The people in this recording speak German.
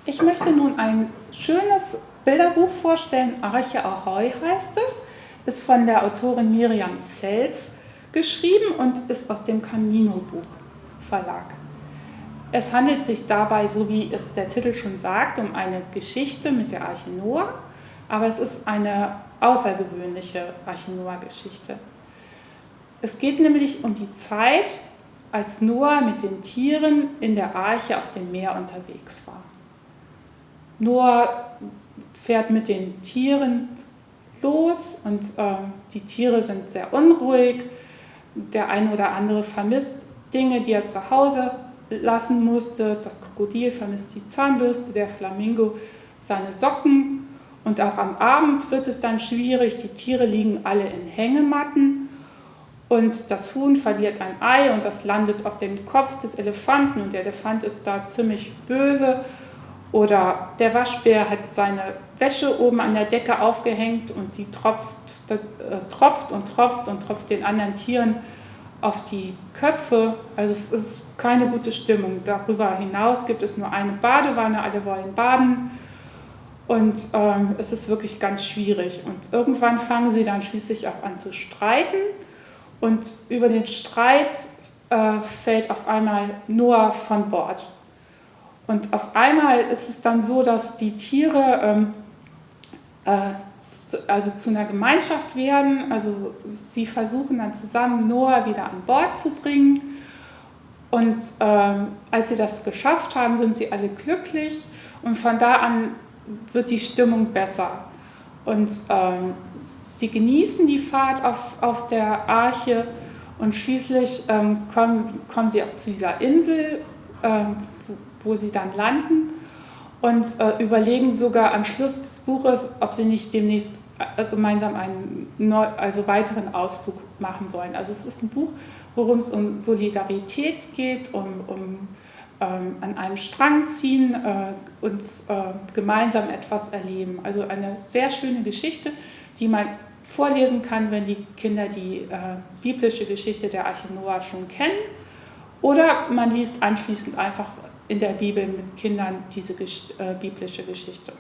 Ich möchte nun ein schönes Bilderbuch vorstellen. Arche Ahoi heißt es. Ist von der Autorin Miriam Zels geschrieben und ist aus dem Camino-Buch Verlag. Es handelt sich dabei, so wie es der Titel schon sagt, um eine Geschichte mit der Arche Noah, aber es ist eine außergewöhnliche Arche Noah-Geschichte. Es geht nämlich um die Zeit, als Noah mit den Tieren in der Arche auf dem Meer unterwegs war. Noah fährt mit den Tieren los und die Tiere sind sehr unruhig. Der eine oder andere vermisst Dinge, die er zu Hause lassen musste. Das Krokodil vermisst die Zahnbürste, der Flamingo seine Socken. Und auch am Abend wird es dann schwierig. Die Tiere liegen alle in Hängematten. Und das Huhn verliert ein Ei und das landet auf dem Kopf des Elefanten. Und der Elefant ist da ziemlich böse. Oder der Waschbär hat seine Wäsche oben an der Decke aufgehängt und die tropft den anderen Tieren auf die Köpfe. Also es ist keine gute Stimmung. Darüber hinaus gibt es nur eine Badewanne, alle wollen baden und es ist wirklich ganz schwierig. Und irgendwann fangen sie dann schließlich auch an zu streiten und über den Streit fällt auf einmal Noah von Bord. Und auf einmal ist es dann so, dass die Tiere zu einer Gemeinschaft werden. Also sie versuchen dann zusammen Noah wieder an Bord zu bringen. Und als sie das geschafft haben, sind sie alle glücklich. Und von da an wird die Stimmung besser. Und sie genießen die Fahrt auf der Arche. Und schließlich kommen sie auch zu dieser Insel, wo sie dann landen und überlegen sogar am Schluss des Buches, ob sie nicht demnächst gemeinsam einen weiteren Ausflug machen sollen. Also es ist ein Buch, worum es um Solidarität geht, um an einem Strang ziehen und gemeinsam etwas erleben. Also eine sehr schöne Geschichte, die man vorlesen kann, wenn die Kinder die biblische Geschichte der Arche Noah schon kennen. Oder man liest anschließend einfach in der Bibel mit Kindern diese biblische Geschichte.